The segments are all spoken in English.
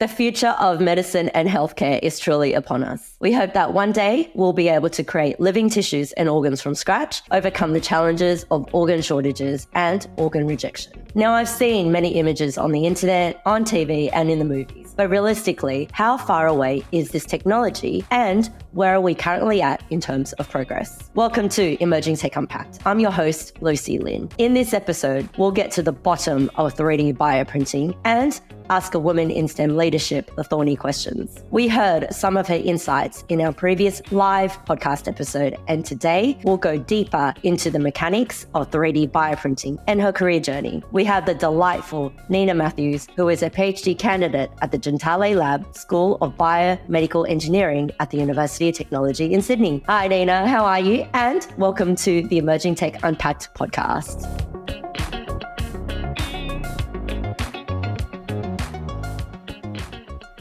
The future of medicine and healthcare is truly upon us. We hope that one day we'll be able to create living tissues and organs from scratch, overcome the challenges of organ shortages and organ rejection. Now, I've seen many images on the internet, on TV, and in the movies. But realistically, how far away is this technology and where are we currently at in terms of progress? Welcome to Emerging Tech Unpacked. I'm your host, Lucy Lin. In this episode, we'll get to the bottom of 3D bioprinting and ask a woman in STEM leadership the thorny questions. We heard some of her insights in our previous live podcast episode, and today we'll go deeper into the mechanics of 3D bioprinting and her career journey. We have the delightful Niina Matthews, who is a PhD candidate at the Gentile Lab, School of Biomedical Engineering at the University of Technology in Sydney. Hi Niina, how are you? And welcome to the Emerging Tech Unpacked podcast.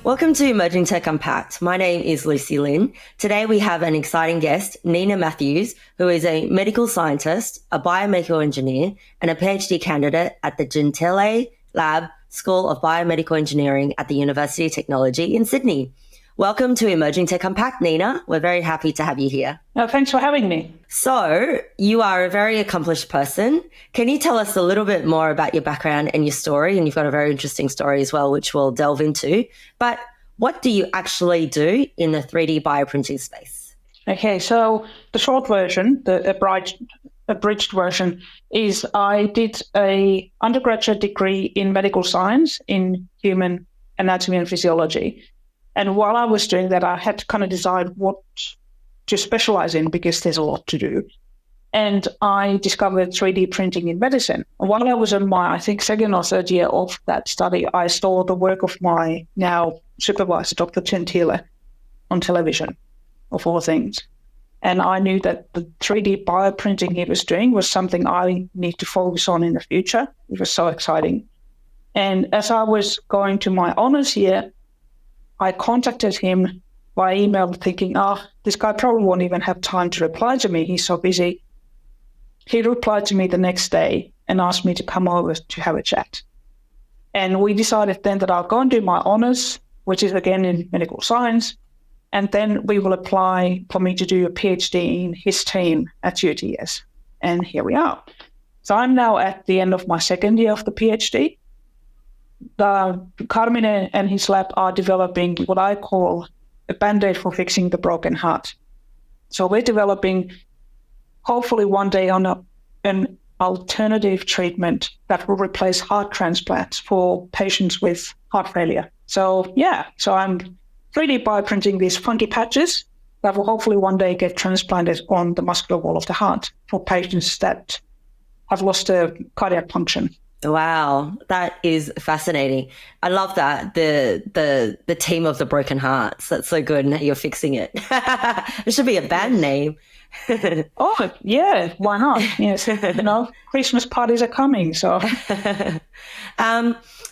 Welcome to Emerging Tech Unpacked. My name is Lucy Lin. Today we have an exciting guest, Niina Matthews, who is a medical scientist, a biomedical engineer, and a PhD candidate at the Gentile Lab, School of Biomedical Engineering at the University of Technology in Sydney. Welcome to Emerging Tech Unpacked, Niina. We're very happy to have you here. Thanks for having me. So, you are a very accomplished person. Can you tell us a little bit more about your background and your story? And you've got a very interesting story as well, which we'll delve into. But what do you actually do in the 3D bioprinting space? Okay, so the short version, the abridged version, is I did an undergraduate degree in medical science in human anatomy and physiology. And while I was doing that, I had to kind of decide what to specialize in because there's a lot to do. And I discovered 3D printing in medicine. And while I was in my, I think, second or third year of that study, I saw the work of my now supervisor, Dr. Gentile, on television, of all things. And I knew that the 3D bioprinting he was doing was something I need to focus on in the future. It was so exciting. And as I was going to my honors year, I contacted him by email thinking, this guy probably won't even have time to reply to me. He's so busy. He replied to me the next day and asked me to come over to have a chat. And we decided then that I'll go and do my honors, which is again in medical science. And then we will apply for me to do a PhD in his team at UTS. And here we are. So I'm now at the end of my second year of the PhD. Carmine and his lab are developing what I call a bandage for fixing the broken heart. So we're developing, hopefully one day, on an alternative treatment that will replace heart transplants for patients with heart failure. So I'm 3D bioprinting these funky patches that will hopefully one day get transplanted on the muscular wall of the heart for patients that have lost their cardiac function. Wow, that is fascinating. I love that, the team of the broken hearts. That's so good, and you're fixing it. It should be a band name. Oh, yeah, why not? Yes, Christmas parties are coming, so.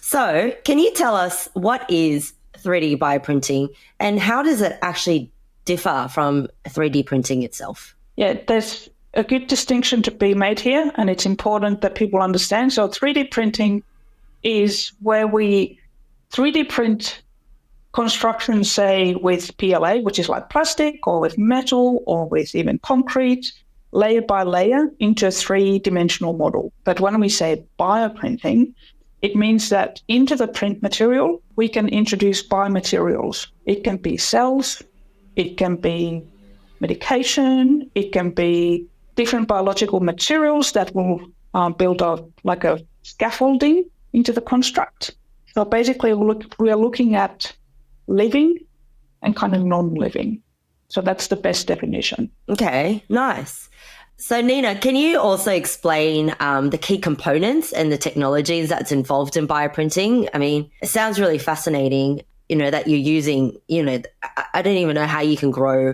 So can you tell us what is 3D bioprinting and how does it actually differ from 3D printing itself? Yeah, there's a good distinction to be made here, and it's important that people understand. So 3D printing is where we 3D print construction, say, with PLA, which is like plastic, or with metal, or with even concrete, layer by layer into a three-dimensional model. But when we say bioprinting, it means that into the print material, we can introduce biomaterials. It can be cells, it can be medication, it can be different biological materials that will build like a scaffolding into the construct. So basically, we are looking at living and kind of non-living. So that's the best definition. Okay, nice. So Niina, can you also explain the key components and the technologies that's involved in bioprinting? I mean, it sounds really fascinating, that you're using, I don't even know how you can grow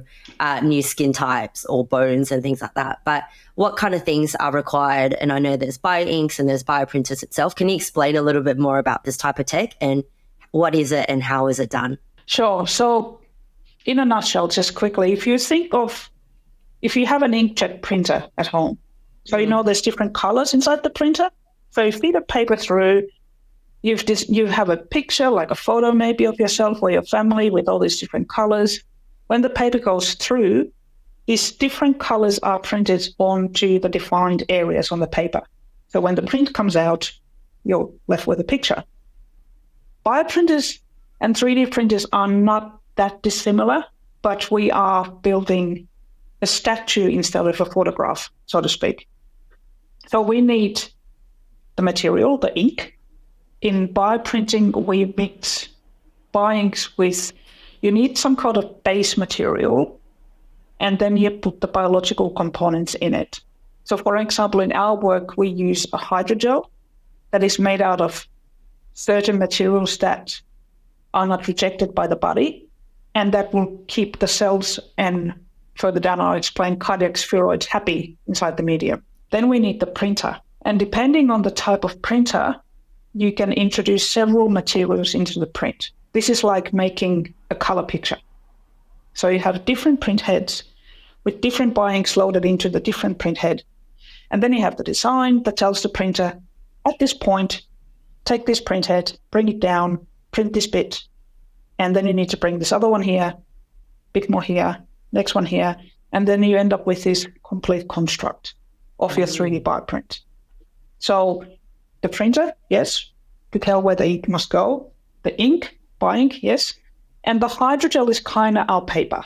new skin types or bones and things like that, but what kind of things are required? And I know there's bioinks and there's bioprinters itself. Can you explain a little bit more about this type of tech and what is it and how is it done? Sure. So in a nutshell, just quickly, if you have an inkjet printer at home, so there's different colors inside the printer. So you feed a paper through, you have a picture, like a photo maybe of yourself or your family with all these different colors. When the paper goes through, these different colors are printed onto the defined areas on the paper. So when the print comes out, you're left with a picture. Bioprinters and 3D printers are not that dissimilar, but we are building a statue instead of a photograph, so to speak. So we need the material, the ink. In bioprinting, we mix bioinks with, you need some kind of base material, and then you put the biological components in it. So for example, in our work, we use a hydrogel that is made out of certain materials that are not rejected by the body, and that will keep the cells and further down I'll explain cardiac spheroids happy inside the medium. Then we need the printer. And depending on the type of printer, you can introduce several materials into the print. This is like making a color picture. So you have different print heads with different bioinks loaded into the different print head. And then you have the design that tells the printer, at this point, take this print head, bring it down, print this bit, and then you need to bring this other one here, bit more here, next one here, and then you end up with this complete construct of your 3D bioprint. So the printer, yes, to tell where the ink must go. The ink, bioink, yes. And the hydrogel is kind of our paper,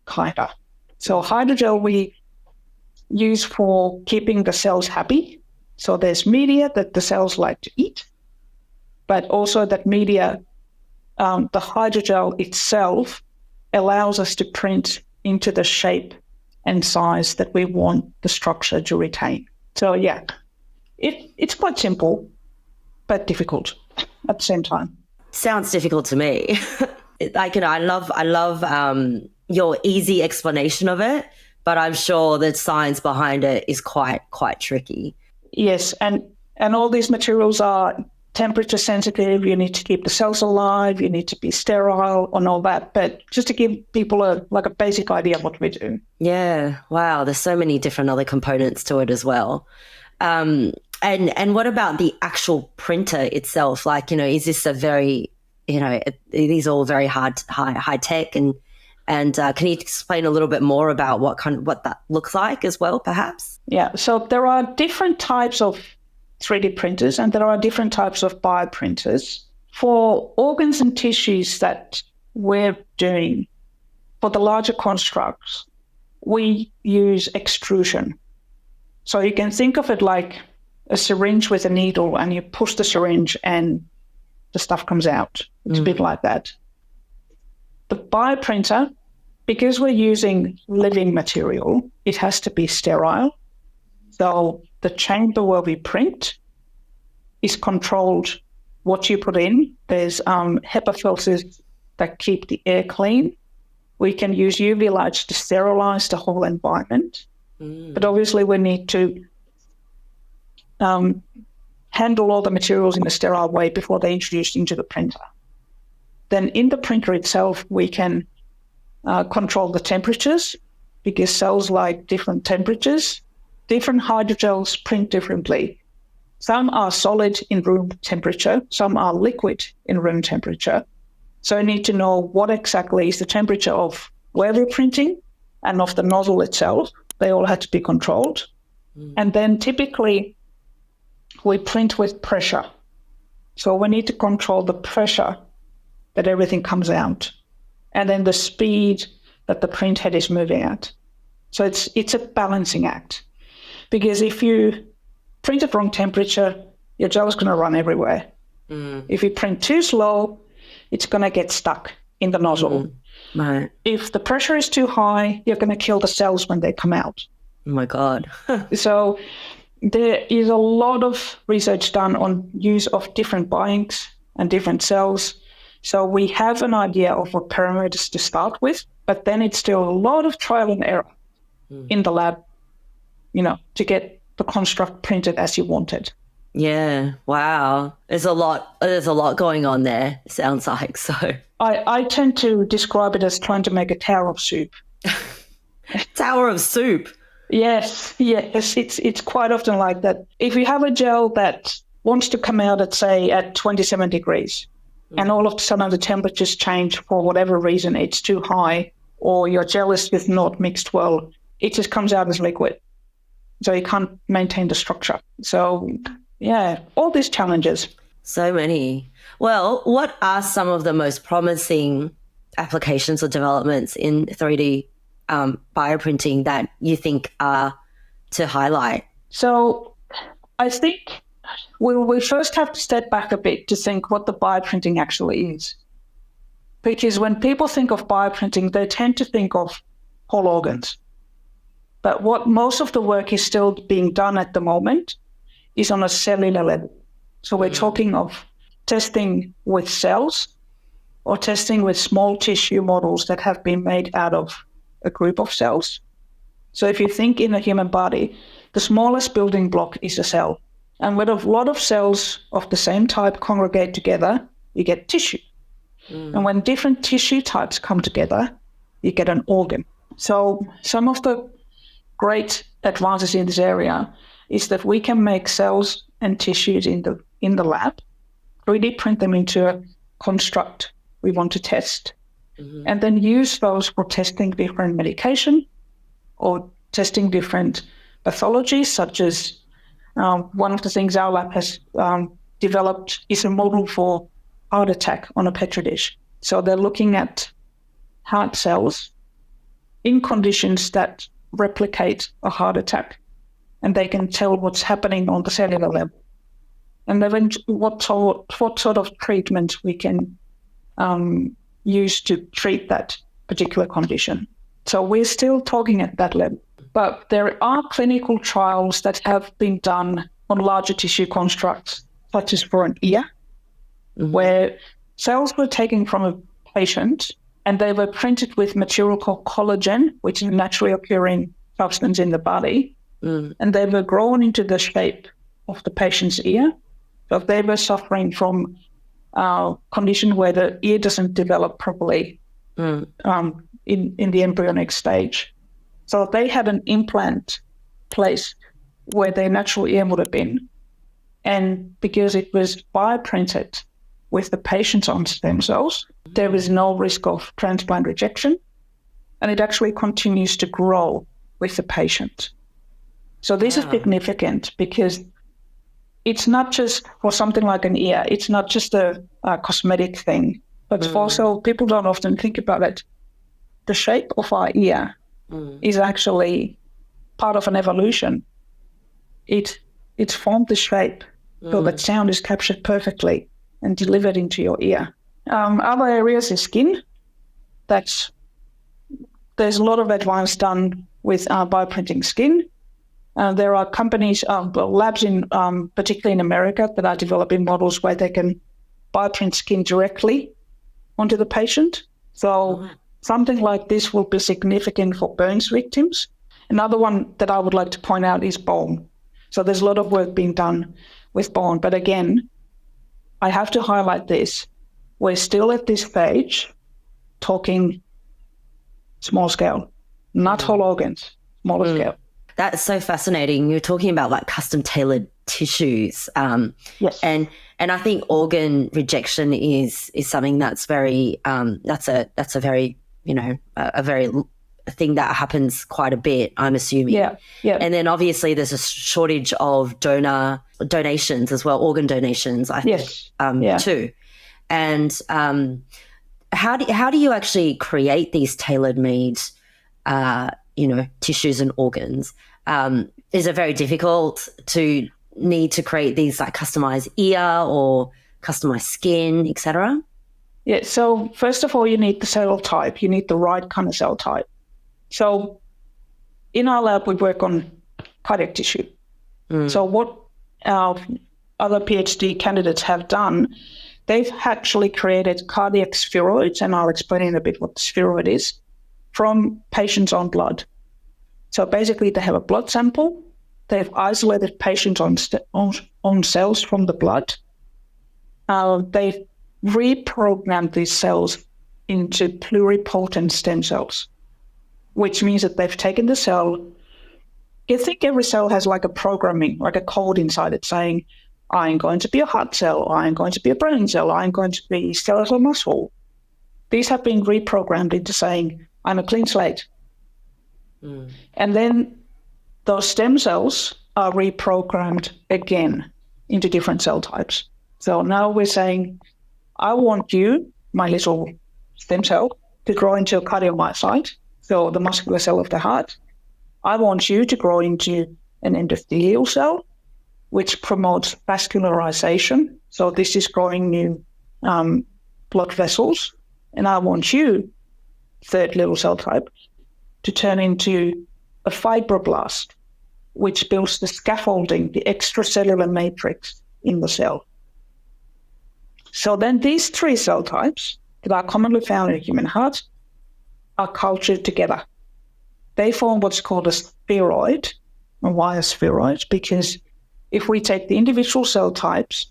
kind of. So hydrogel we use for keeping the cells happy. So there's media that the cells like to eat, but also that media, the hydrogel itself allows us to print into the shape and size that we want the structure to retain. So yeah, it's quite simple, but difficult at the same time. Sounds difficult to me. I love your easy explanation of it, but I'm sure the science behind it is quite tricky. Yes, and all these materials are temperature sensitive. You need to keep the cells alive. You need to be sterile and all that. But just to give people a basic idea of what we do. Yeah, wow. There's so many different other components to it as well. And what about the actual printer itself? Like, is this a very, it is all very high tech, and can you explain a little bit more about what that looks like as well, perhaps? Yeah. So there are different types of 3D printers, and there are different types of bioprinters. For organs and tissues that we're doing, for the larger constructs, we use extrusion. So you can think of it like a syringe with a needle, and you push the syringe and the stuff comes out. It's a bit like that. The bioprinter, because we're using living material, it has to be sterile. So the chamber where we print is controlled what you put in. There's HEPA filters that keep the air clean. We can use UV lights to sterilize the whole environment. But obviously we need to handle all the materials in a sterile way before they're introduced into the printer. Then in the printer itself, we can control the temperatures, because cells like different temperatures. Different hydrogels print differently. Some are solid in room temperature, some are liquid in room temperature. So you need to know what exactly is the temperature of where we're printing and of the nozzle itself. They all had to be controlled. And then typically we print with pressure. So we need to control the pressure that everything comes out, and then the speed that the print head is moving at. So it's a balancing act. Because if you print at wrong temperature, your gel is going to run everywhere. If you print too slow, it's going to get stuck in the nozzle. Right. If the pressure is too high, you're going to kill the cells when they come out. Oh my God. So there is a lot of research done on use of different bioinks and different cells. So we have an idea of what parameters to start with, but then it's still a lot of trial and error in the lab, to get the construct printed as you want it. Yeah. Wow. There's a lot going on there, it sounds like. So I tend to describe it as trying to make a tower of soup. Tower of soup. Yes. It's quite often like that. If you have a gel that wants to come out at 27 degrees, and all of a sudden the temperatures change for whatever reason, it's too high, or your gel is just not mixed well, it just comes out as liquid. So you can't maintain the structure. So yeah, all these challenges. So many. Well, what are some of the most promising applications or developments in 3D bioprinting that you think are to highlight? So I think we first have to step back a bit to think what the bioprinting actually is. Because when people think of bioprinting, they tend to think of whole organs. But what most of the work is still being done at the moment is on a cellular level. So we're talking of testing with cells or testing with small tissue models that have been made out of a group of cells. So if you think in a human body, the smallest building block is a cell. And when a lot of cells of the same type congregate together, you get tissue. And when different tissue types come together, you get an organ. So some of the great advances in this area is that we can make cells and tissues in the lab, 3D print them into a construct we want to test, and then use those for testing different medication or testing different pathologies, such as one of the things our lab has developed is a model for heart attack on a Petri dish. So they're looking at heart cells in conditions that replicate a heart attack, and they can tell what's happening on the cellular level, and then what sort of treatment we can use to treat that particular condition. So we're still talking at that level. But there are clinical trials that have been done on larger tissue constructs, such as for an ear, where cells were taken from a patient and they were printed with material called collagen, which is a naturally occurring substance in the body, and they were grown into the shape of the patient's ear. So if they were suffering from a condition where the ear doesn't develop properly in the embryonic stage. So they had an implant placed where their natural ear would have been. And because it was bioprinted with the patient's own stem cells, there was no risk of transplant rejection. And it actually continues to grow with the patient. So this is significant because it's not just for something like an ear. It's not just a cosmetic thing, but also people don't often think about it. The shape of our ear is actually part of an evolution. It's formed the shape so that sound is captured perfectly and delivered into your ear. Other areas is skin. There's a lot of advance done with bioprinting skin. There are companies, labs in particularly in America, that are developing models where they can bioprint skin directly onto the patient. So something like this will be significant for burns victims. Another one that I would like to point out is bone. So there's a lot of work being done with bone. But again, I have to highlight this. We're still at this stage talking small scale, not whole organs, smaller scale. That's so fascinating. You're talking about like custom tailored tissues. Yes. And I think organ rejection is something that's very that's a very, a very thing that happens quite a bit, I'm assuming. Yeah. And then obviously there's a shortage of donations as well, organ donations, I think, too. And how do you actually create these tailor made tissues and organs? Is it very difficult to need to create these like customized ear or customized skin, etc.? Yeah, so first of all, you need the cell type. You need the right kind of cell type. So in our lab, we work on cardiac tissue. So what our other PhD candidates have done, they've actually created cardiac spheroids, and I'll explain in a bit what the spheroid is, from patients' own blood. So basically, they have a blood sample. They've isolated patients' own cells from the blood. They've reprogrammed these cells into pluripotent stem cells, which means that they've taken the cell. You think every cell has like a programming, like a code inside it saying, I'm going to be a heart cell, I'm going to be a brain cell, I'm going to be skeletal muscle. These have been reprogrammed into saying, I'm a clean slate. And then those stem cells are reprogrammed again into different cell types. So now we're saying, I want you, my little stem cell, to grow into a cardiomyocyte, so the muscular cell of the heart. I want you to grow into an endothelial cell, which promotes vascularization. So this is growing new blood vessels. And I want you, third little cell type, to turn into a fibroblast, which builds the scaffolding, the extracellular matrix in the cell. So then these three cell types that are commonly found in the human heart are cultured together. They form what's called a spheroid. And why a spheroid? Because if we take the individual cell types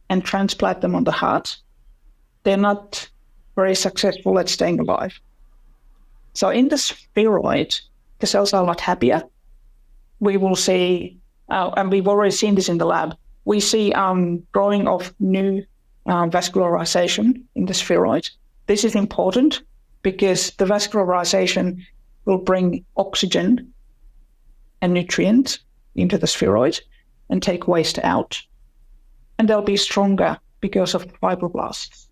and transplant them on the heart, they're not very successful at staying alive. So in the spheroid, the cells are a lot happier. We will see, and we've already seen this in the lab, we see growing of new vascularization in the spheroid. This is important because the vascularization will bring oxygen and nutrients into the spheroid and take waste out. And they'll be stronger because of fibroblasts.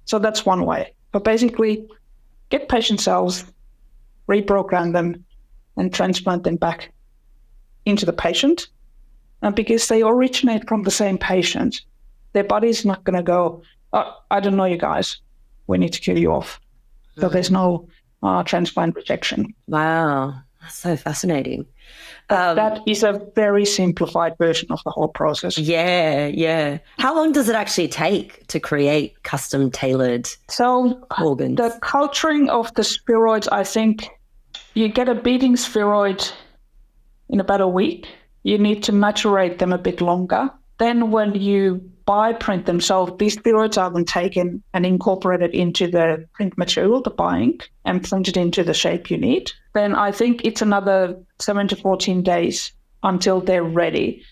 So that's one way. But basically, get patient cells, reprogram them, and transplant them back into the patient. And because they originate from the same patient, their body's not going to go, oh, I don't know you guys, we need to kill you off. So there's no transplant rejection. Wow, that's so fascinating. That is a very simplified version of the whole process. Yeah. How long does it actually take to create custom tailored organs? The culturing of the spheroids, I think you get a beating spheroid in about a week. You need to maturate them a bit longer. Then when you bioprint them, so these spheroids are then taken and incorporated into the print material, the bioink, and printed into the shape you need. Then I think it's another 7 to 14 days until they're ready.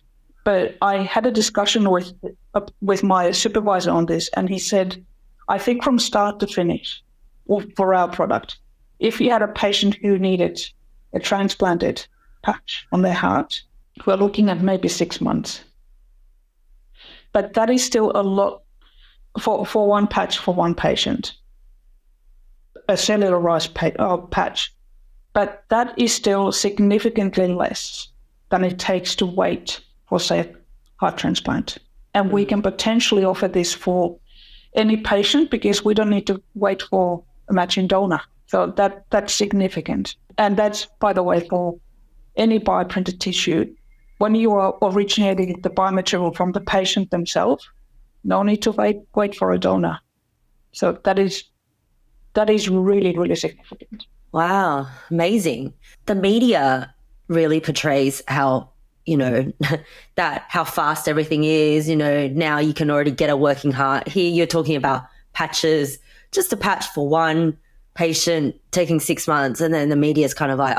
But I had a discussion with my supervisor on this, and he said, I think from start to finish, for our product, if you had a patient who needed a transplanted patch on their heart, we're looking at maybe 6 months. But that is still a lot for one patch for one patient, a cellularized patch. But that is still significantly less than it takes to wait for, say, heart transplant. And we can potentially offer this for any patient because we don't need to wait for a matching donor. So that's significant. And that's, by the way, for any bioprinted tissue. When you are originating the biomaterial from the patient themselves, no need to wait for a donor. So that is really, really significant. Wow, amazing. The media really portrays how, how fast everything is. Now you can already get a working heart. Here you're talking about patches, just a patch for one patient taking 6 months. And then the media is kind of like,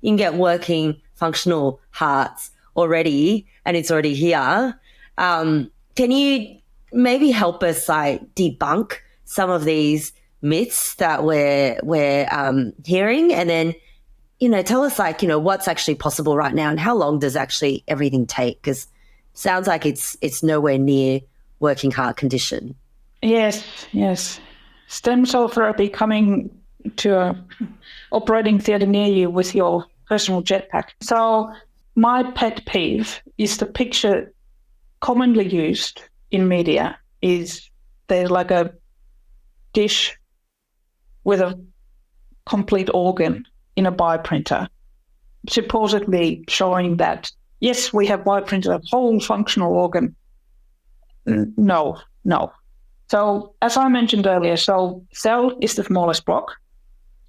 you can get working functional hearts already and it's already here. Can you maybe help us debunk some of these myths that we're hearing, and then tell us what's actually possible right now and how long does actually everything take? Because it sounds like it's nowhere near working heart condition. Yes. Stem cell therapy coming to a operating theatre near you with your personal jetpack. So my pet peeve is the picture commonly used in media is there's like a dish with a complete organ in a bioprinter, supposedly showing that, yes, we have bioprinted a whole functional organ. No. So as I mentioned earlier, so cell is the smallest block.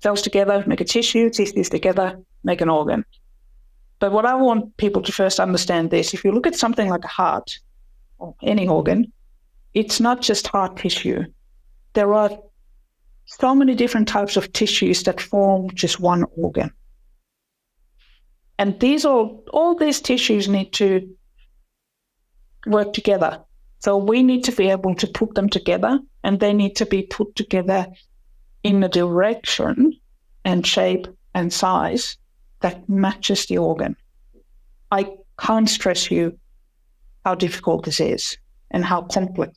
Cells together make a tissue, tissues together make an organ. But what I want people to first understand is if you look at something like a heart or any organ, it's not just heart tissue. There are so many different types of tissues that form just one organ. And all these tissues need to work together. So we need to be able to put them together, and they need to be put together in a direction and shape and size that matches the organ. I can't stress you how difficult this is and how complex.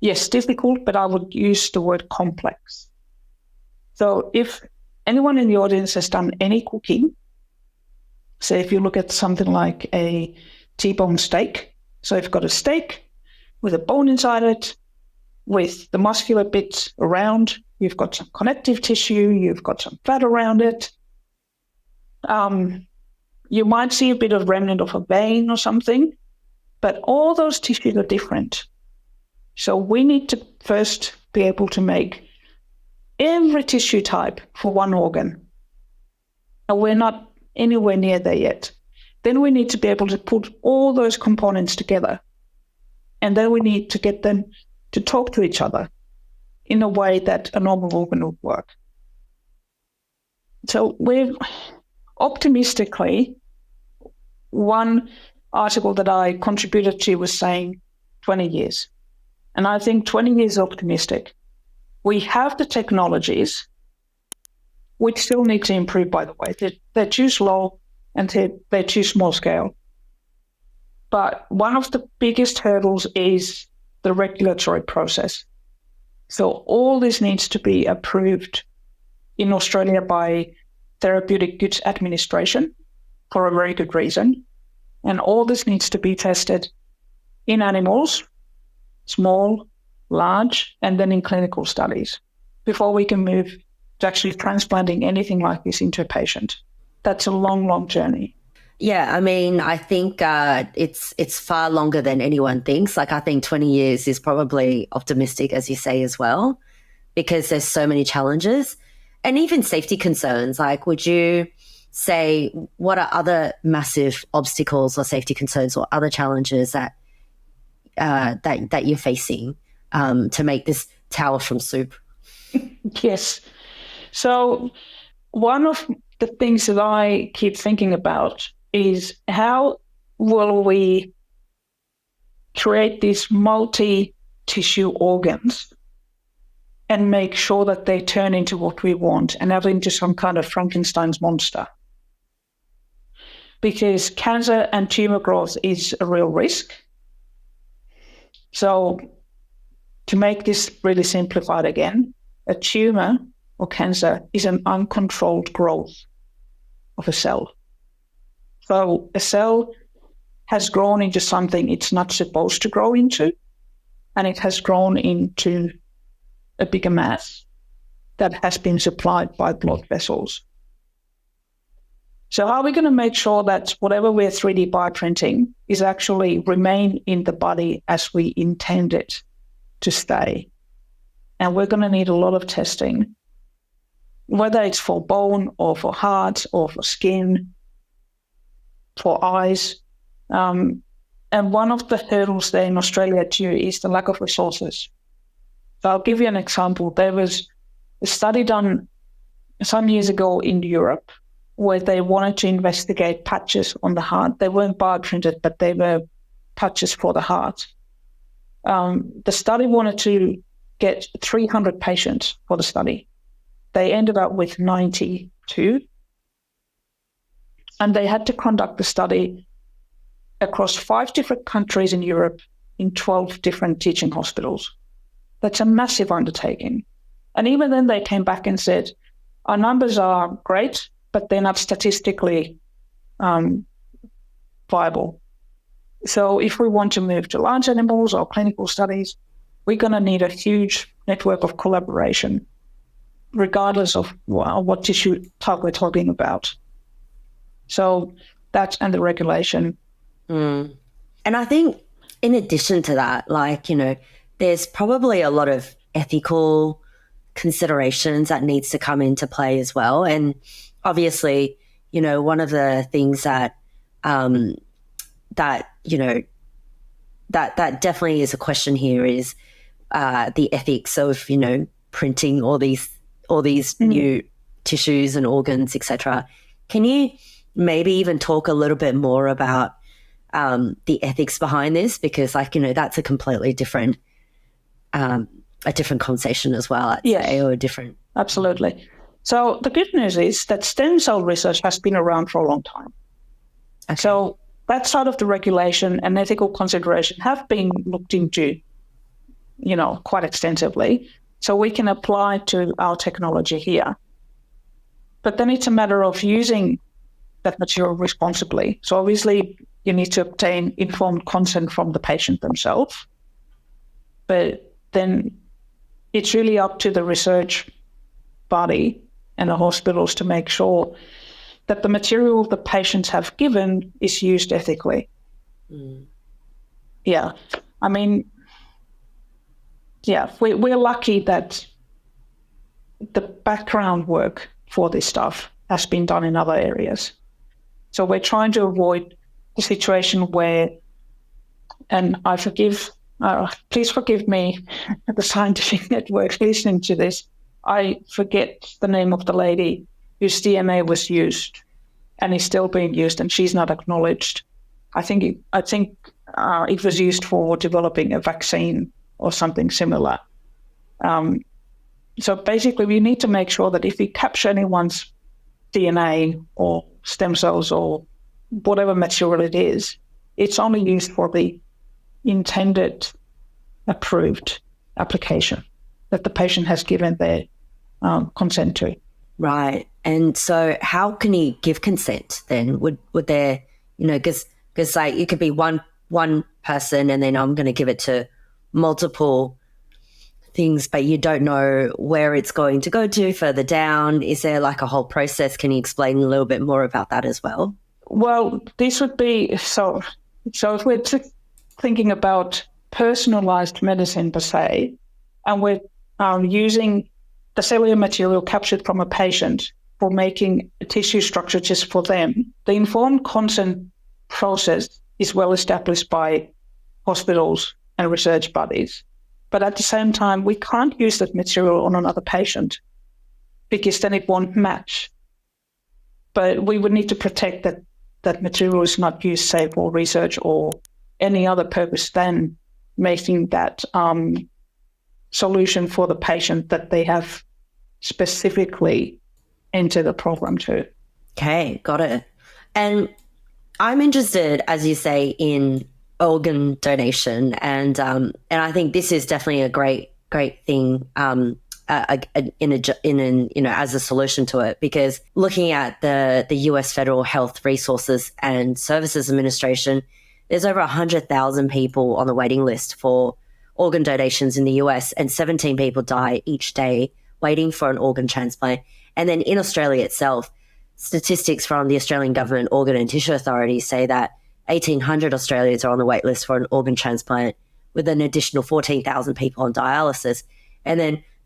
Yes, difficult, but I would use the word complex. So if anyone in the audience has done any cooking, say if you look at something like a T-bone steak, so you've got a steak with a bone inside it, with the muscular bits around, you've got some connective tissue, you've got some fat around it. You might see a bit of remnant of a vein or something, but all those tissues are different. So we need to first be able to make every tissue type for one organ. And we're not anywhere near there yet. Then we need to be able to put all those components together. And then we need to get them to talk to each other in a way that a normal organ would work. So we're optimistically, one article that I contributed to was saying 20 years. And I think 20 years is optimistic. We have the technologies, which still need to improve, by the way. They're too slow and they're too small scale. But one of the biggest hurdles is the regulatory process. So all this needs to be approved in Australia by Therapeutic Goods Administration for a very good reason. And all this needs to be tested in animals, small, large, and then in clinical studies before we can move to actually transplanting anything like this into a patient. That's a long, long journey. Yeah, I mean, I think it's far longer than anyone thinks. Like, I think 20 years is probably optimistic, as you say, as well, because there's so many challenges and even safety concerns. Like, would you say what are other massive obstacles or safety concerns or other challenges that that you're facing to make this tower from soup? Yes. So one of the things that I keep thinking about is how will we create these multi-tissue organs and make sure that they turn into what we want and not into some kind of Frankenstein's monster. Because cancer and tumor growth is a real risk. So to make this really simplified again, a tumor or cancer is an uncontrolled growth of a cell. So a cell has grown into something it's not supposed to grow into, and it has grown into a bigger mass that has been supplied by blood vessels. So how are we going to make sure that whatever we're 3D bioprinting is actually remain in the body as we intend it to stay? And we're going to need a lot of testing, whether it's for bone or for heart or for skin, for eyes. And one of the hurdles there in Australia too is the lack of resources. So I'll give you an example. There was a study done some years ago in Europe where they wanted to investigate patches on the heart. They weren't bioprinted, but they were patches for the heart. The study wanted to get 300 patients for the study. They ended up with 92. And they had to conduct the study across 5 different countries in Europe in 12 different teaching hospitals. That's a massive undertaking. And even then they came back and said, our numbers are great, but they're not statistically viable. So if we want to move to large animals or clinical studies, we're going to need a huge network of collaboration, regardless of what tissue type we're talking about. So that and the regulation. And I think in addition to that, there's probably a lot of ethical considerations that needs to come into play as well. And obviously, one of the things that that definitely is a question here is the ethics of printing all these new tissues and organs, etc. Can you maybe even talk a little bit more about the ethics behind this? Because, like, you know, that's a completely different conversation as well, I'd say, or a different. Absolutely. So the good news is that stem cell research has been around for a long time. Okay. So that side of the regulation and ethical consideration have been looked into, you know, quite extensively. So we can apply to our technology here. But then it's a matter of using that material responsibly. So obviously you need to obtain informed consent from the patient themselves. But then it's really up to the research body and the hospitals to make sure that the material the patients have given is used ethically. Yeah. I mean, yeah, we're lucky that the background work for this stuff has been done in other areas. So we're trying to avoid the situation where, and please forgive me, the scientific network listening to this, I forget the name of the lady whose DNA was used and is still being used, and she's not acknowledged. I think it was used for developing a vaccine or something similar. So basically, we need to make sure that if we capture anyone's DNA or stem cells or whatever material it is, it's only used for the intended approved application that the patient has given their consent to. Right. And so how can you give consent then? Would there, you know, because like it could be one person and then I'm going to give it to multiple things, but you don't know where it's going to go to further down. Is there like a whole process? Can you explain a little bit more about that as well? Well, this would be, so if we're thinking about personalised medicine per se, and we're using the cellular material captured from a patient for making a tissue structure just for them, the informed consent process is well established by hospitals and research bodies. But at the same time, we can't use that material on another patient because then it won't match. But we would need to protect that material is not used, say, for research or any other purpose than making that solution for the patient that they have specifically entered the program to. Okay, got it. And I'm interested, as you say, in organ donation, and I think this is definitely a great thing as a solution to it, because looking at the US Federal Health Resources and Services Administration, there's over 100,000 people on the waiting list for organ donations in the US, and 17 people die each day waiting for an organ transplant. And then in Australia itself, statistics from the Australian Government Organ and Tissue Authority say that 1,800 Australians are on the wait list for an organ transplant, with an additional 14,000 people on dialysis.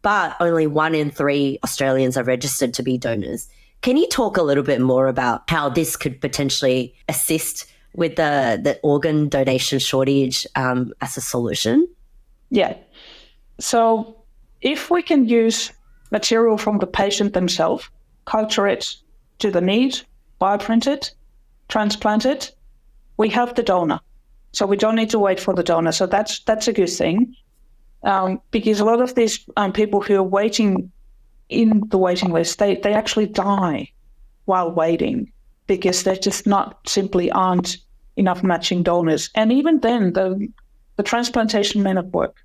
But only 1 in 3 Australians are registered to be donors. Can you talk a little bit more about how this could potentially assist with the organ donation shortage as a solution? Yeah. So if we can use material from the patient themselves, culture it to the need, bioprint it, transplant it, we have the donor. So we don't need to wait for the donor. So that's a good thing. Because a lot of these people who are waiting in the waiting list, they actually die while waiting because there just simply aren't enough matching donors. And even then, the transplantation may not work.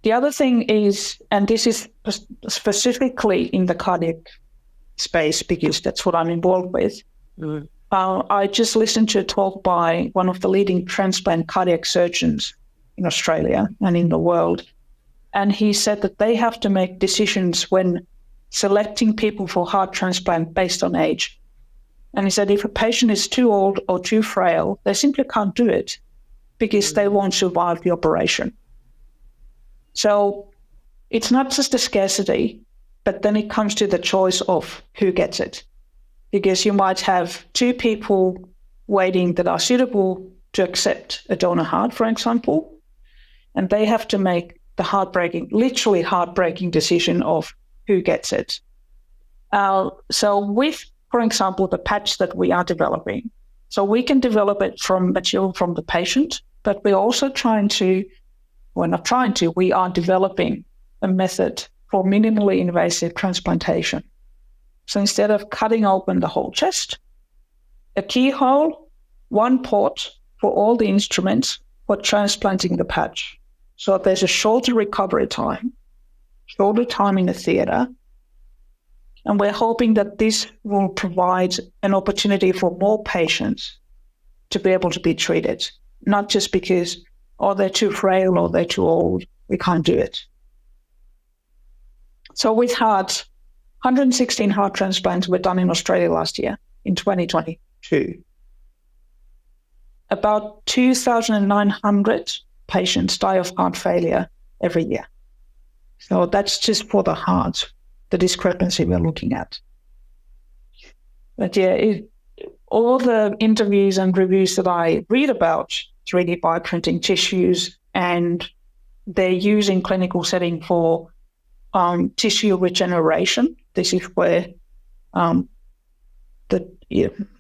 The other thing is, and this is specifically in the cardiac space because that's what I'm involved with, I just listened to a talk by one of the leading transplant cardiac surgeons in Australia and in the world. And he said that they have to make decisions when selecting people for heart transplant based on age. And he said if a patient is too old or too frail, they simply can't do it because they won't survive the operation. So it's not just a scarcity, but then it comes to the choice of who gets it. Because you might have 2 people waiting that are suitable to accept a donor heart, for example, and they have to make the literally heartbreaking decision of who gets it. So with, for example, the patch that we are developing, So we can develop it from material from the patient, but we're also we are developing a method for minimally invasive transplantation. So instead of cutting open the whole chest, a keyhole, one port for all the instruments for transplanting the patch. So there's a shorter recovery time, shorter time in the theatre, and we're hoping that this will provide an opportunity for more patients to be able to be treated, not just because, they're too frail or they're too old, we can't do it. So with heart, 116 heart transplants were done in Australia last year, in 2022. About 2,900 patients die of heart failure every year. So that's just for the heart, the discrepancy we're looking at. But all the interviews and reviews that I read about 3D bioprinting tissues and their use in clinical setting for tissue regeneration, this is where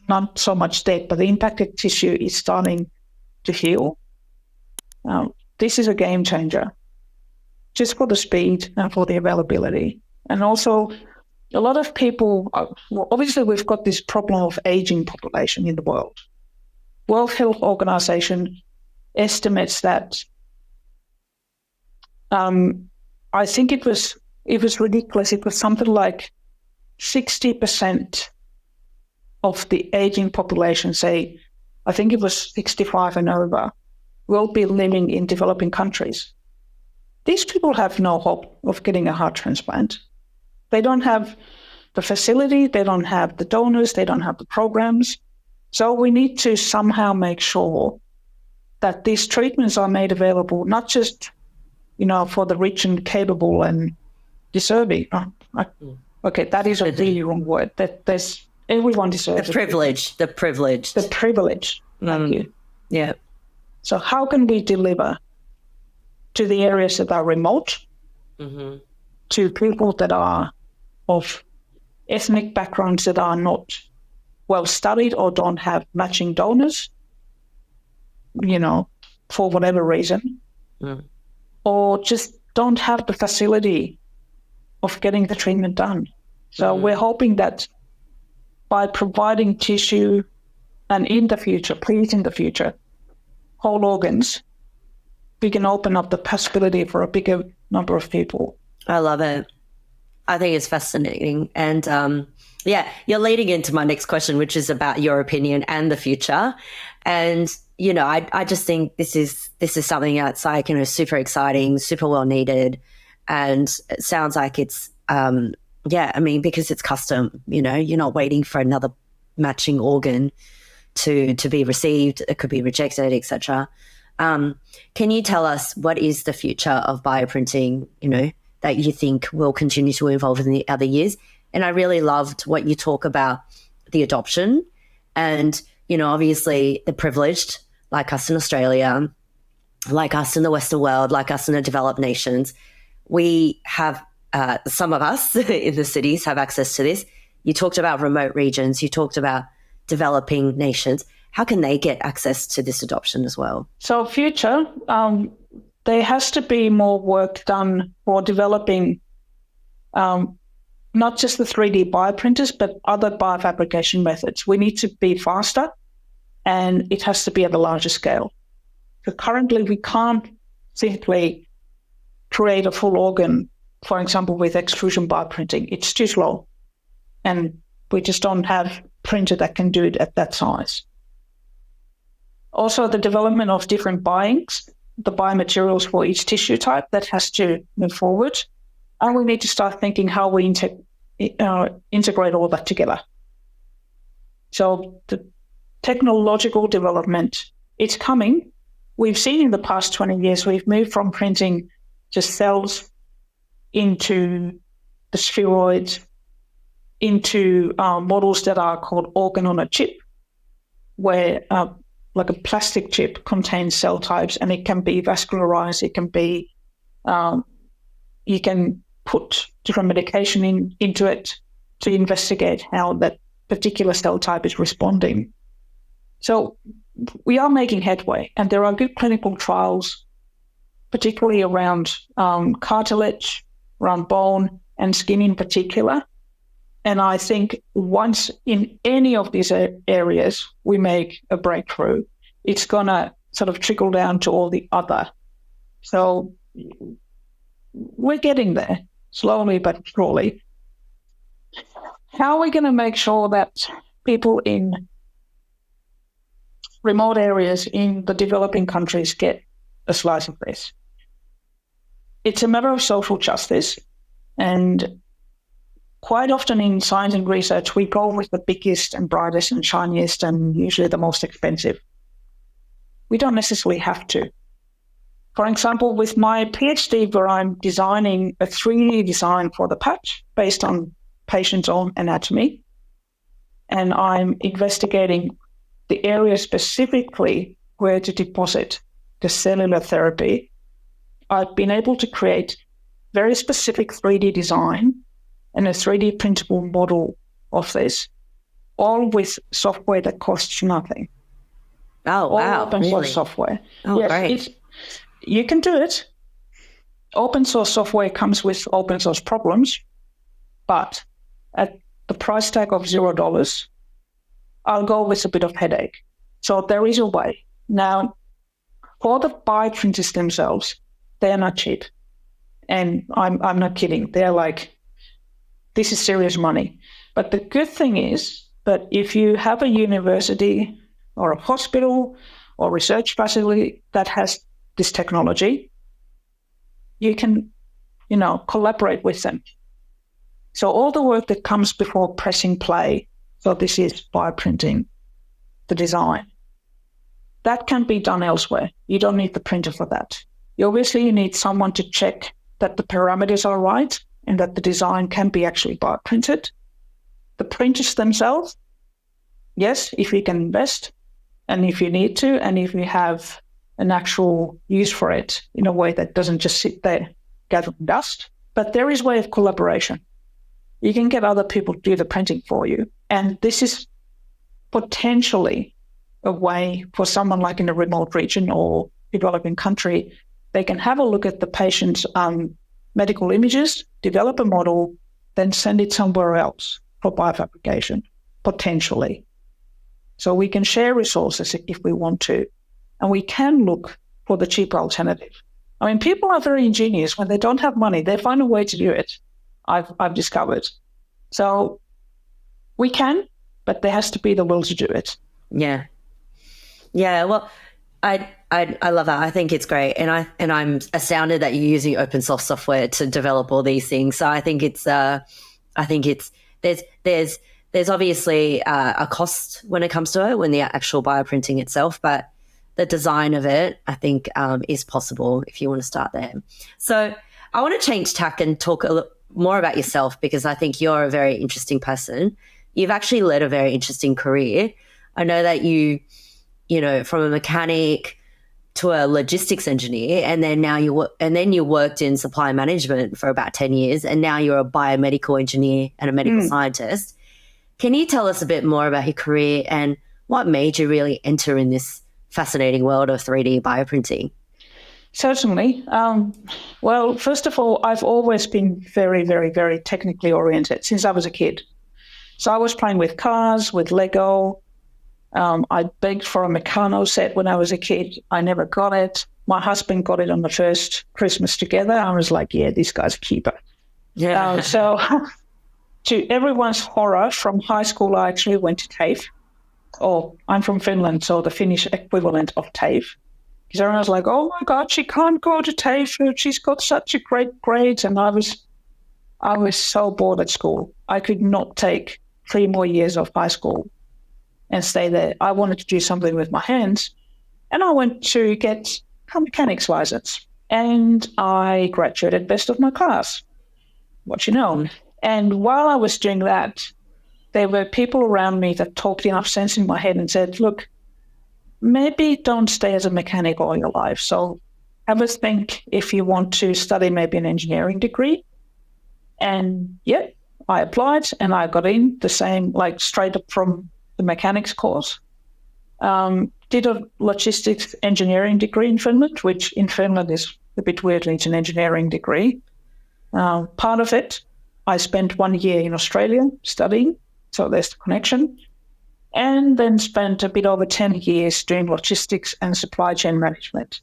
not so much dead, but the impacted tissue is starting to heal. This is a game changer, just for the speed and for the availability. And also, a lot of people, obviously we've got this problem of aging population in the world. World Health Organization estimates that, I think it was ridiculous, it was something like 60% of the aging population, say, I think it was 65 and over, will be living in developing countries. These people have no hope of getting a heart transplant. They don't have the facility, they don't have the donors, they don't have the programs. So we need to somehow make sure that these treatments are made available, not just, for the rich and capable and deserving. Okay, that is a really wrong word. There's everyone deserves the privilege. The privilege. Thank you. Yeah. So how can we deliver to the areas that are remote, to people that are of ethnic backgrounds that are not well studied or don't have matching donors, for whatever reason, or just don't have the facility of getting the treatment done. So we're hoping that by providing tissue and in the future, whole organs, we can open up the possibility for a bigger number of people. I love it. I think it's fascinating. And you're leading into my next question, which is about your opinion and the future. And, I just think this is something that's like, super exciting, super well needed. And it sounds like it's, because it's custom, you're not waiting for another matching organ to be received. It could be rejected, etc. Can you tell us what is the future of bioprinting, that you think will continue to evolve in the other years? And I really loved what you talk about the adoption and, obviously the privileged, like us in Australia, like us in the Western world, like us in the developed nations. We have, some of us in the cities have access to this. You talked about remote regions. You talked about developing nations. How can they get access to this adoption as well? So future, there has to be more work done for developing not just the 3D bioprinters, but other biofabrication methods. We need to be faster, and it has to be at a larger scale. So currently, we can't simply create a full organ, for example, with extrusion bioprinting. It's too slow, and we just don't have a printer that can do it at that size. Also, the development of different bioinks, the biomaterials for each tissue type, that has to move forward. And we need to start thinking how we integrate all that together. So the technological development, it's coming. We've seen in the past 20 years, we've moved from printing just cells into the spheroids, into models that are called organ on a chip, where like a plastic chip contains cell types, and it can be vascularized. It can be, you can put different medication into it to investigate how that particular cell type is responding. So we are making headway, and there are good clinical trials, particularly around cartilage, around bone and skin in particular. And I think once in any of these areas we make a breakthrough, it's going to sort of trickle down to all the other. So we're getting there, slowly but surely. How are we going to make sure that people in remote areas in the developing countries get a slice of this? It's a matter of social justice. And quite often in science and research, we go with the biggest and brightest and shiniest and usually the most expensive. We don't necessarily have to. For example, with my PhD, where I'm designing a 3D design for the patch based on patient's own anatomy, and I'm investigating the area specifically where to deposit the cellular therapy, I've been able to create very specific 3D design and a 3D printable model of this, all with software that costs nothing. Oh, wow. All open source software. Oh, yes, great. You can do it. Open source software comes with open source problems, but at the price tag of $0, I'll go with a bit of headache. So there is a way. Now, for the bioprinters themselves, they're not cheap. And I'm not kidding. They're like, this is serious money. But the good thing is that if you have a university or a hospital or research facility that has this technology, you can, collaborate with them. So all the work that comes before pressing play, so this is bioprinting, the design, that can be done elsewhere. You don't need the printer for that. You need someone to check that the parameters are right and that the design can be actually bioprinted. The printers themselves, yes, if you can invest and if you need to, and if you have an actual use for it in a way that doesn't just sit there gathering dust. But there is a way of collaboration. You can get other people to do the printing for you. And this is potentially a way for someone like in a remote region or developing country, they can have a look at the patient's medical images, develop a model, then send it somewhere else for biofabrication, potentially. So we can share resources if we want to, and we can look for the cheaper alternative. I mean, people are very ingenious. When they don't have money, they find a way to do it, I've discovered. So we can, but there has to be the will to do it. Yeah. Yeah, well, I love that. I think it's great. And I'm astounded that you're using open source software to develop all these things. So I think there's obviously a cost when it comes to it, when the actual bioprinting itself, but the design of it, I think, is possible if you want to start there. So I want to change tack and talk a little more about yourself, because I think you're a very interesting person. You've actually led a very interesting career. I know that you from a mechanic to a logistics engineer, and then now you worked in supply management for about 10 years, and now you're a biomedical engineer and a medical scientist. Can you tell us a bit more about your career and what made you really enter in this fascinating world of 3D bioprinting? Certainly. Well, first of all, I've always been very, very, very technically oriented since I was a kid. So I was playing with cars, with Lego. I begged for a Meccano set when I was a kid. I never got it. My husband got it on the first Christmas together. I was like, yeah, this guy's a keeper. Yeah. So to everyone's horror, from high school, I actually went to TAFE. I'm from Finland, so the Finnish equivalent of TAFE. Because everyone was like, oh my God, she can't go to TAFE. She's got such a great grades. And I was so bored at school. I could not take 3 more years of high school and stay there. I wanted to do something with my hands. And I went to get a mechanics license. And I graduated best of my class. What you know. And while I was doing that, there were people around me that talked enough sense in my head and said, look, maybe don't stay as a mechanic all your life. So have a think if you want to study maybe an engineering degree. And yeah, I applied and I got in the same, like straight up from the mechanics course. Did a logistics engineering degree in Finland, which in Finland is a bit weird. It's an engineering degree. Part of it, I spent 1 year in Australia studying, so there's the connection. And then spent a bit over 10 years doing logistics and supply chain management.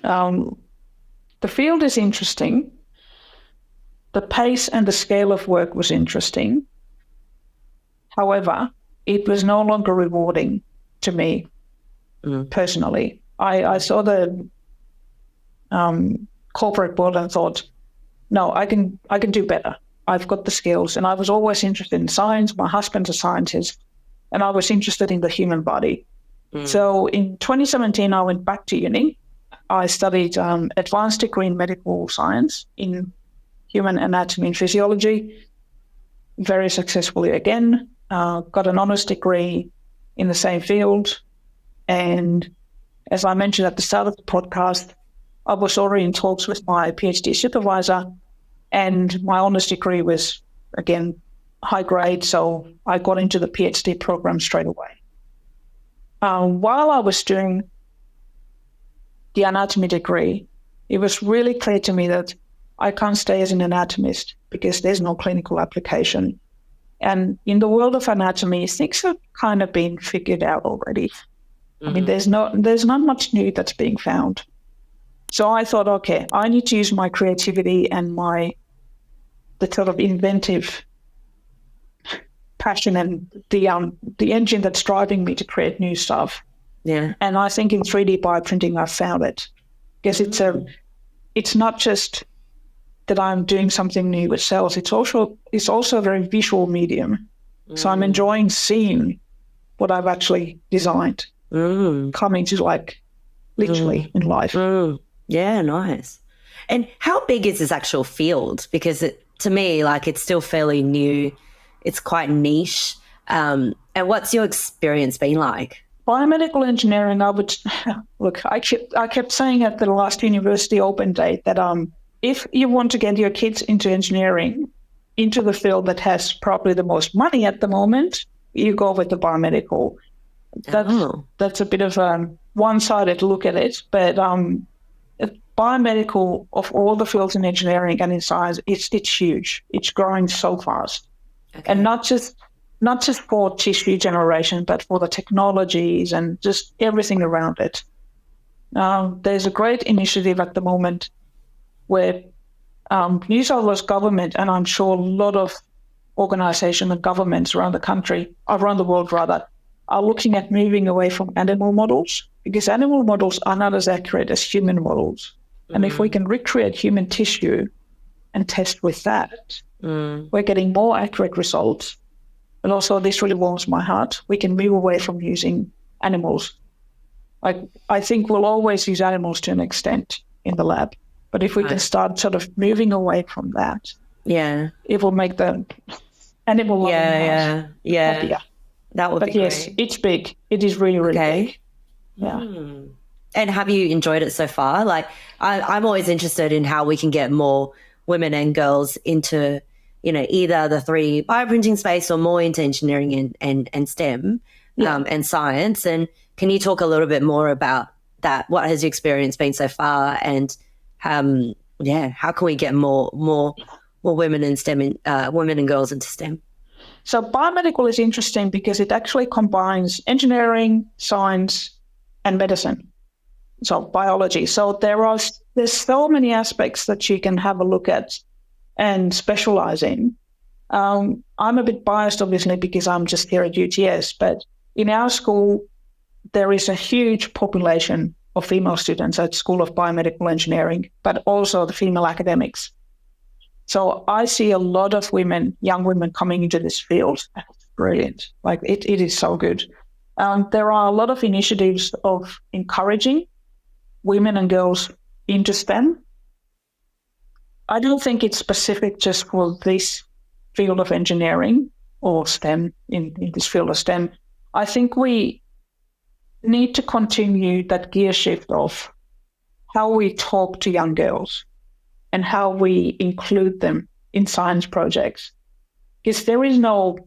The field is interesting. The pace and the scale of work was interesting. However, it was no longer rewarding to me personally. I saw the corporate world and thought, no, I can do better. I've got the skills, and I was always interested in science. My husband's a scientist, and I was interested in the human body. So in 2017, I went back to uni. I studied advanced degree in medical science in human anatomy and physiology, very successfully again. Got an honours degree in the same field. And as I mentioned at the start of the podcast, I was already in talks with my PhD supervisor, and my honours degree was, again, high grade, so I got into the PhD program straight away. While I was doing the anatomy degree, it was really clear to me that I can't stay as an anatomist because there's no clinical application. And in the world of anatomy, things have kind of been figured out already. I mean, there's not much new that's being found. So I thought, okay, I need to use my creativity and the sort of inventive passion and the engine that's driving me to create new stuff. Yeah. And I think in 3D bioprinting, I've found it, because it's not just that I'm doing something new with cells. It's also a very visual medium. So I'm enjoying seeing what I've actually designed coming to like literally in life. Yeah, nice. And how big is this actual field? Because to me, like, it's still fairly new. It's quite niche. And what's your experience been like? Biomedical engineering, I kept saying at the last university open day that if you want to get your kids into engineering, into the field that has probably the most money at the moment, you go with the biomedical. That's a bit of a one-sided look at it, but biomedical, of all the fields in engineering and in science, it's huge. It's growing so fast, and not just for tissue generation, but for the technologies and just everything around it. There's a great initiative at the moment where New South Wales government, and I'm sure a lot of organisations and governments around the world rather, are looking at moving away from animal models, because animal models are not as accurate as human models. And if we can recreate human tissue and test with that, we're getting more accurate results. And also, this really warms my heart. We can move away from using animals. I think we'll always use animals to an extent in the lab. But if we can start sort of moving away from that, it will make the animal happier. That would be great. Yes, it's big. It is really, really big. Yeah. And have you enjoyed it so far? Like, I'm always interested in how we can get more women and girls into, either the 3D bioprinting space or more into engineering and STEM and science. And can you talk a little bit more about that? What has your experience been so far? And how can we get more women in STEM, women and girls into STEM? So biomedical is interesting because it actually combines engineering, science, and medicine. So biology. So there's so many aspects that you can have a look at and specialize in. I'm a bit biased, obviously, because I'm just here at UTS, but in our school, there is a huge population of female students at School of Biomedical Engineering, but also the female academics. So I see a lot of young women coming into this field. It's brilliant. Like it is so good. There are a lot of initiatives of encouraging women and girls into STEM. I don't think it's specific just for this field of engineering or STEM, in this field of STEM. I think we need to continue that gear shift of how we talk to young girls and how we include them in science projects. Because there is no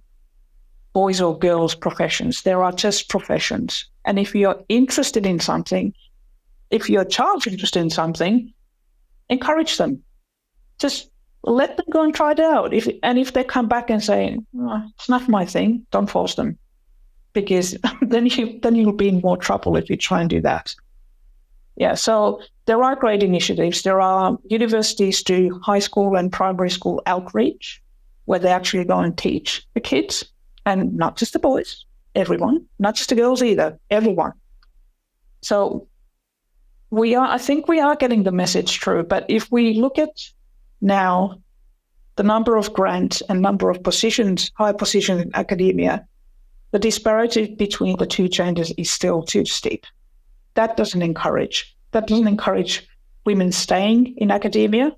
boys or girls professions. There are just professions. And if you're interested in something, if your child's interested in something, encourage them. Just let them go and try it out. If they come back and say, oh, it's not my thing, don't force them. Because then you'll be in more trouble if you try and do that. Yeah, so there are great initiatives. There are universities do high school and primary school outreach where they actually go and teach the kids, and not just the boys, everyone, not just the girls either, everyone. So I think we are getting the message through, but if we look at now the number of grants and number of positions, high positions in academia, the disparity between the two genders is still too steep. That doesn't encourage women staying in academia,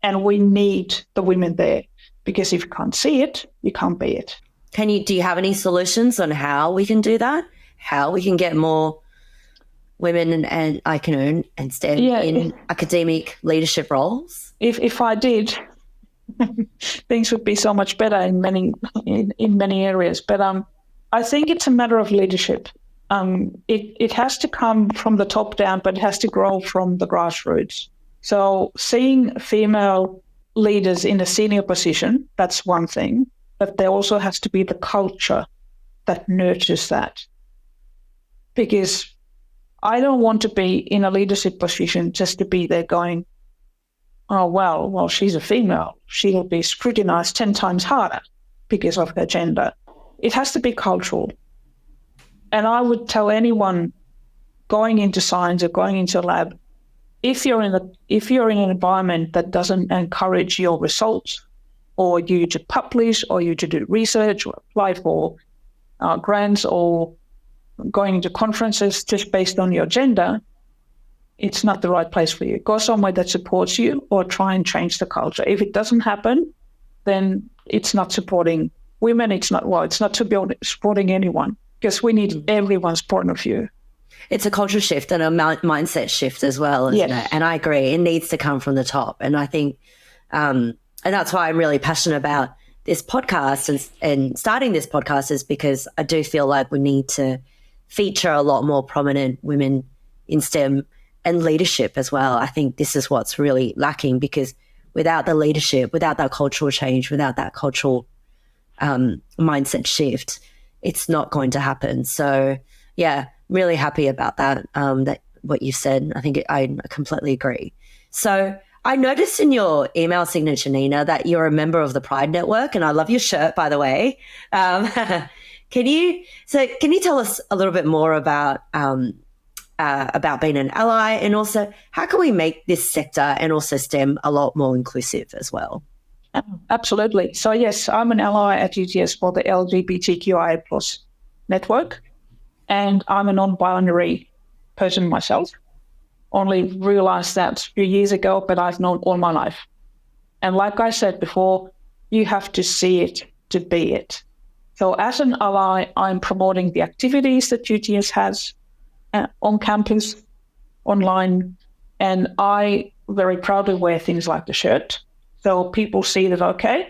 and we need the women there, because if you can't see it, you can't be it. Do you have any solutions on how we can do that? How we can get more women and STEM in academic leadership roles? If I did, things would be so much better in many areas. But I think it's a matter of leadership. It has to come from the top down, but it has to grow from the grassroots. So seeing female leaders in a senior position, that's one thing, but there also has to be the culture that nurtures that. Because I don't want to be in a leadership position just to be there going, oh, well, she's a female. She'll be scrutinized 10 times harder because of her gender. It has to be cultural. And I would tell anyone going into science or going into a lab, if you're in an environment that doesn't encourage your results, or you to publish, or you to do research, or apply for grants, or going to conferences just based on your gender, it's not the right place for you. Go somewhere that supports you, or try and change the culture. If it doesn't happen, then it's not supporting women. It's not supporting anyone, because we need everyone's point of view. It's a culture shift and a mindset shift as well, isn't it? And I agree. It needs to come from the top. And I think, and that's why I'm really passionate about this podcast and starting this podcast, is because I do feel like we need to feature a lot more prominent women in STEM and leadership as well. I think this is what's really lacking, because without the leadership, without that cultural change, without that cultural mindset shift, it's not going to happen. So yeah, really happy about that, that what you said. I think I completely agree. So I noticed in your email signature, Niina, that you're a member of the Pride Network, and I love your shirt, by the way. Can you tell us a little bit more about being an ally, and also how can we make this sector and also STEM a lot more inclusive as well? Absolutely. So yes, I'm an ally at UTS for the LGBTQIA+ network, and I'm a non-binary person myself. Only realized that a few years ago, but I've known all my life. And like I said before, you have to see it to be it. So as an ally, I'm promoting the activities that UTS has on campus, online, and I very proudly wear things like the shirt. So people see that, okay,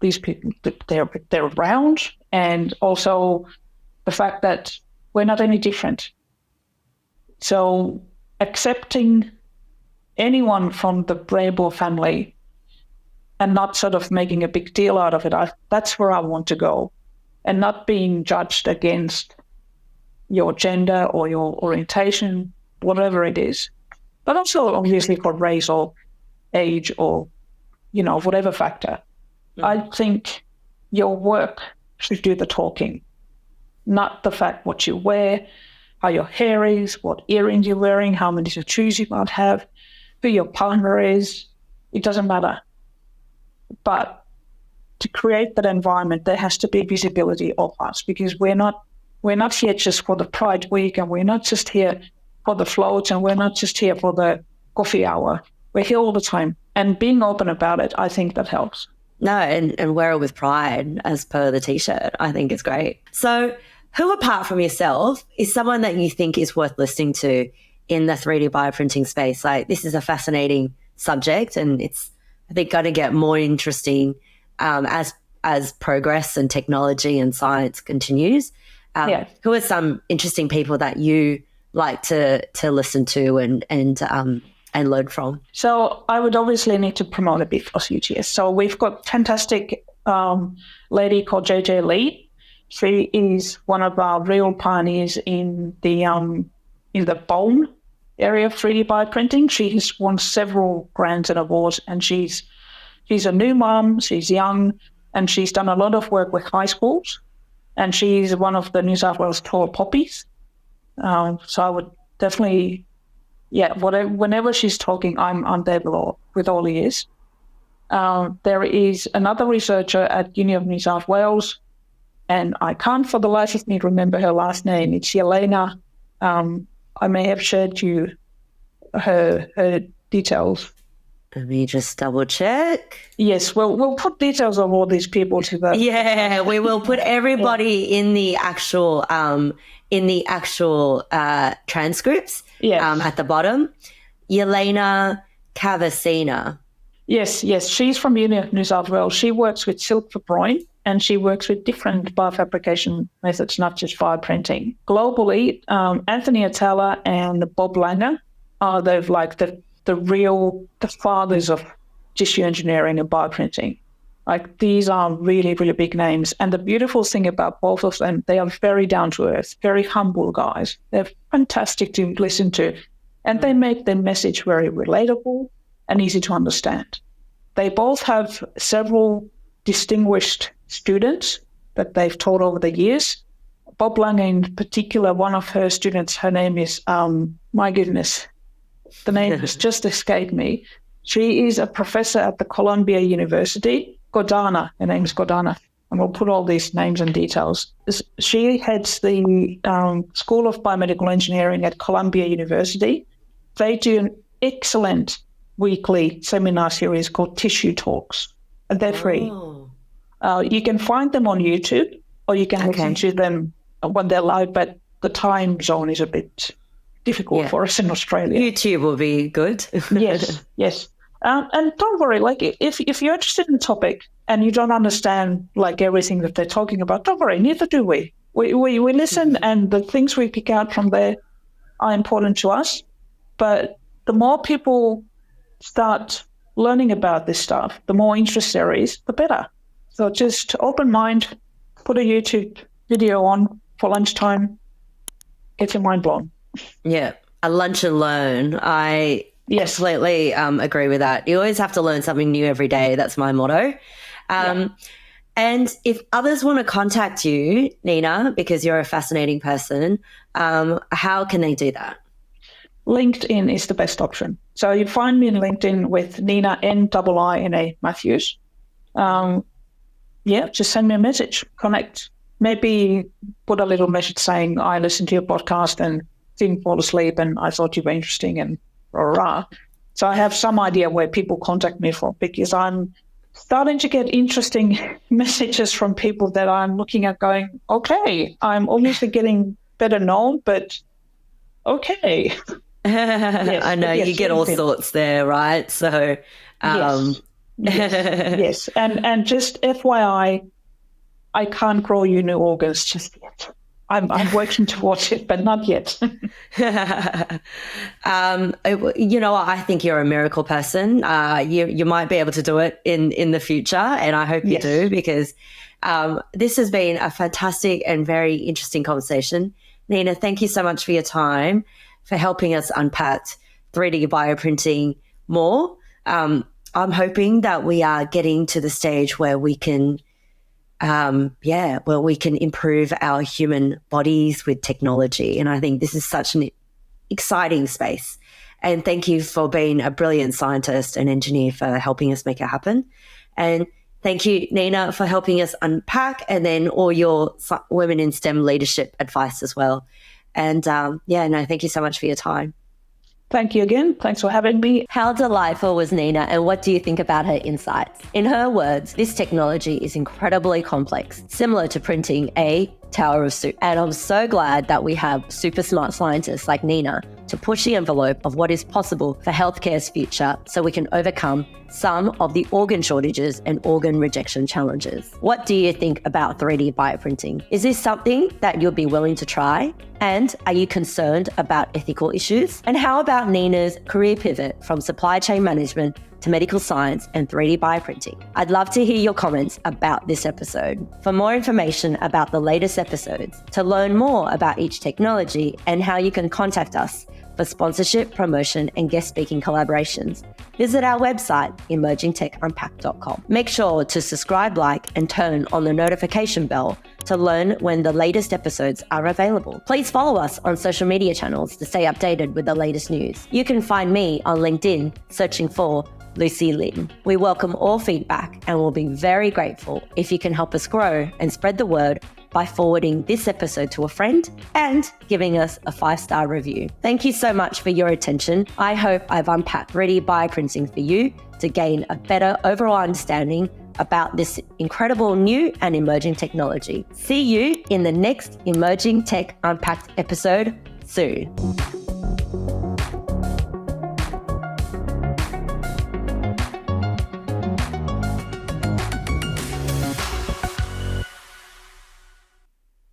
these people, they're around, and also the fact that we're not any different. So accepting anyone from the Bravo family and not sort of making a big deal out of it, that's where I want to go, and not being judged against your gender or your orientation, whatever it is, but also obviously for race or age or, whatever factor. I think your work should do the talking, not the fact what you wear, how your hair is, what earrings you're wearing, how many shoes you might have, who your partner is. It doesn't matter. But to create that environment, there has to be visibility of us, because we're not here just for the Pride Week, and we're not just here for the floats, and we're not just here for the coffee hour. We're here all the time. And being open about it, I think that helps. No, and wear it with pride, as per the T-shirt. I think it's great. So who, apart from yourself, is someone that you think is worth listening to in the 3D bioprinting space? Like, this is a fascinating subject, and it's, I think, going to get more interesting as as progress and technology and science continues. Who are some interesting people that you like to listen to and learn from? So I would obviously need to promote a bit for UTS. So we've got fantastic lady called JJ Lee. She is one of our real pioneers in the bone area of 3D bioprinting. She has won several grants and awards, and she's a new mom, she's young, and she's done a lot of work with high schools, and she's one of the New South Wales tall poppies. So I would definitely, whenever she's talking, I'm there with all ears. There is another researcher at Uni of New South Wales, and I can't for the life of me remember her last name. It's Yelena. I may have shared you her details. Let me just double check. Yes, we'll put details of all these people to the. Yeah, we will put everybody in the actual transcripts. At the bottom. Yelena Cavacina. Yes, she's from Uni of New South Wales. She works with silk for groin, and she works with different biofabrication methods, not just bioprinting. Globally, Anthony Atala and Bob Langer are the fathers of tissue engineering and bioprinting. Like, these are really, really big names. And the beautiful thing about both of them, they are very down to earth, very humble guys. They're fantastic to listen to. And they make their message very relatable and easy to understand. They both have several distinguished students that they've taught over the years. Bob Langer in particular, one of her students, her name is, my goodness, the name has just escaped me. She is a professor at the Columbia University. Godana, her name is Godana, and we'll put all these names and details. She heads the School of Biomedical Engineering at Columbia University. They do an excellent weekly seminar series called Tissue Talks, and they're free. You can find them on YouTube, or you can listen to them when they're live, but the time zone is a bit difficult for us in Australia. YouTube will be good. Yes. And don't worry, like, if you're interested in the topic and you don't understand like everything that they're talking about, don't worry, neither do we. We listen, and the things we pick out from there are important to us. But the more people start learning about this stuff, the more interest there is, the better. So just open mind, put a YouTube video on for lunchtime, get your mind blown. Yeah, a lunch and learn. I completely agree with that. You always have to learn something new every day. That's my motto. And if others want to contact you, Niina, because you're a fascinating person, how can they do that? LinkedIn is the best option. So you find me in LinkedIn with Niina N-I-I-N-A Matthews. Just send me a message, connect. Maybe put a little message saying, I listened to your podcast and didn't fall asleep and I thought you were interesting and rah. So I have some idea where people contact me from, because I'm starting to get interesting messages from people that I'm looking at going, okay, I'm obviously getting better known, but okay. I know, you get all sorts there, right? So, yes. And just FYI, I can't grow you new organs just yet. I'm working towards it, but not yet. I think you're a miracle person. You might be able to do it in the future, and I hope you do, because this has been a fantastic and very interesting conversation. Niina, thank you so much for your time, for helping us unpack 3D bioprinting more. I'm hoping that we are getting to the stage where we can improve our human bodies with technology. And I think this is such an exciting space. And thank you for being a brilliant scientist and engineer for helping us make it happen. And thank you, Niina, for helping us unpack, and then all your women in STEM leadership advice as well. And thank you so much for your time. Thank you again. Thanks for having me. How delightful was Niina, and what do you think about her insights? In her words, this technology is incredibly complex, similar to printing a tower of soup. And I'm so glad that we have super smart scientists like Niina to push the envelope of what is possible for healthcare's future so we can overcome some of the organ shortages and organ rejection challenges. What do you think about 3D bioprinting? Is this something that you'll be willing to try? And are you concerned about ethical issues? And how about Niina's career pivot from supply chain management to medical science and 3D bioprinting? I'd love to hear your comments about this episode. For more information about the latest episodes, to learn more about each technology and how you can contact us for sponsorship, promotion, and guest speaking collaborations, visit our website, emergingtechunpacked.com. Make sure to subscribe, like, and turn on the notification bell to learn when the latest episodes are available. Please follow us on social media channels to stay updated with the latest news. You can find me on LinkedIn searching for Lucy Lin. We welcome all feedback and will be very grateful if you can help us grow and spread the word by forwarding this episode to a friend and giving us a 5-star review. Thank you so much for your attention. I hope I've unpacked 3D bioprinting for you to gain a better overall understanding about this incredible new and emerging technology. See you in the next Emerging Tech Unpacked episode soon.